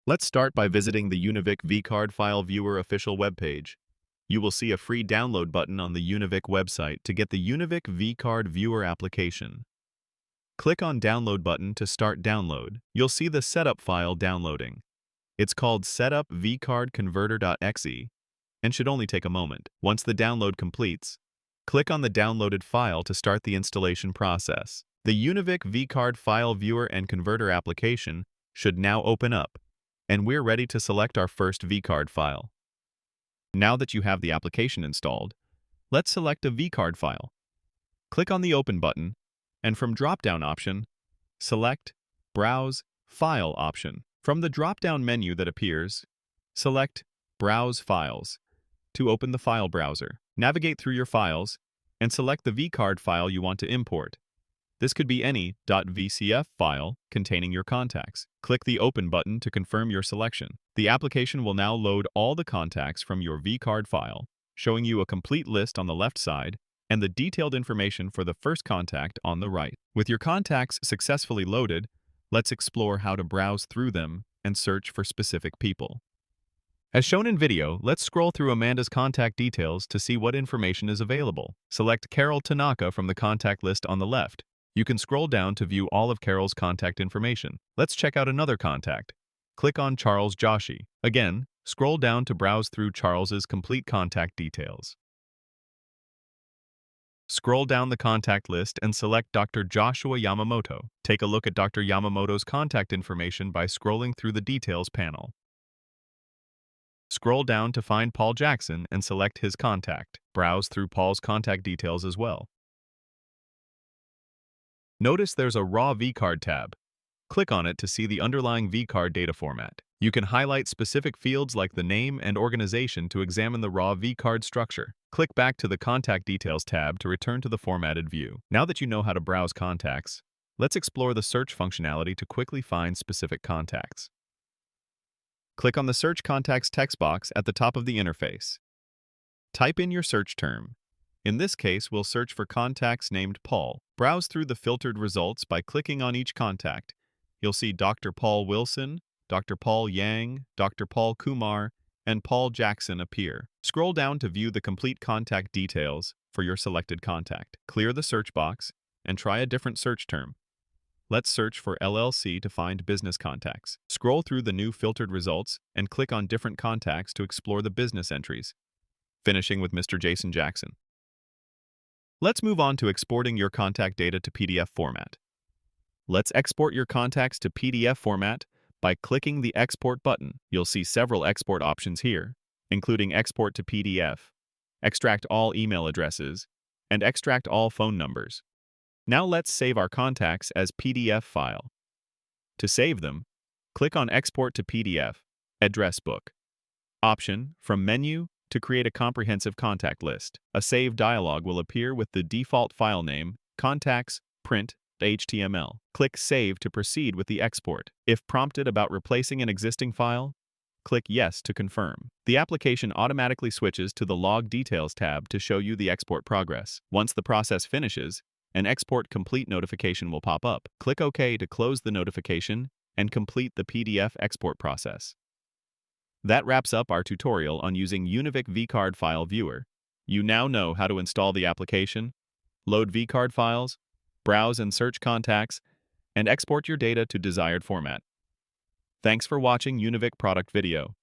Let's start by visiting the Univik vCard File Viewer official webpage. You will see a free download button on the Univik website to get the Univik vCard Viewer application. Click on Download button to start download. You'll see the setup file downloading. It's called setupvcardconverter.exe and should only take a moment. Once the download completes, click on the downloaded file to start the installation process. The Univik vCard File Viewer and Converter application should now open up, and we're ready to select our first vCard file. Now that you have the application installed, let's select a vCard file. Click on the Open button, and from drop-down option, select Browse File option. From the drop-down menu that appears, select Browse Files to open the file browser. Navigate through your files and select the vCard file you want to import. This could be any .vCF file containing your contacts. Click the Open button to confirm your selection. The application will now load all the contacts from your vCard file, showing you a complete list on the left side and the detailed information for the first contact on the right. With your contacts successfully loaded, let's explore how to browse through them and search for specific people. As shown in video, let's scroll through Amanda's contact details to see what information is available. Select Carol Tanaka from the contact list on the left. You can scroll down to view all of Carol's contact information. Let's check out another contact. Click on Charles Joshi. Again, scroll down to browse through Charles's complete contact details. Scroll down the contact list and select Dr. Joshua Yamamoto. Take a look at Dr. Yamamoto's contact information by scrolling through the Details panel. Scroll down to find Paul Jackson and select his contact. Browse through Paul's contact details as well. Notice there's a Raw vCard tab. Click on it to see the underlying vCard data format. You can highlight specific fields like the name and organization to examine the raw vCard structure. Click back to the Contact Details tab to return to the formatted view. Now that you know how to browse contacts, let's explore the search functionality to quickly find specific contacts. Click on the Search Contacts text box at the top of the interface. Type in your search term. In this case, we'll search for contacts named Paul. Browse through the filtered results by clicking on each contact. You'll see Dr. Paul Wilson, Dr. Paul Yang, Dr. Paul Kumar, and Paul Jackson appear. Scroll down to view the complete contact details for your selected contact. Clear the search box and try a different search term. Let's search for LLC to find business contacts. Scroll through the new filtered results and click on different contacts to explore the business entries, finishing with Mr. Jason Jackson. Let's move on to exporting your contact data to PDF format. Let's export your contacts to PDF format by clicking the Export button. You'll see several export options here, including Export to PDF, Extract all email addresses, and Extract all phone numbers. Now let's save our contacts as PDF file. To save them, click on Export to PDF, Address Book option from menu to create a comprehensive contact list. A Save dialog will appear with the default file name, contacts.print.html. Click Save to proceed with the export. If prompted about replacing an existing file, click Yes to confirm. The application automatically switches to the Log Details tab to show you the export progress. Once the process finishes, an Export Complete notification will pop up. Click OK to close the notification and complete the PDF export process. That wraps up our tutorial on using Univik vCard File Viewer. You now know how to install the application, load vCard files, browse and search contacts, and export your data to desired format. Thanks for watching Univik product video.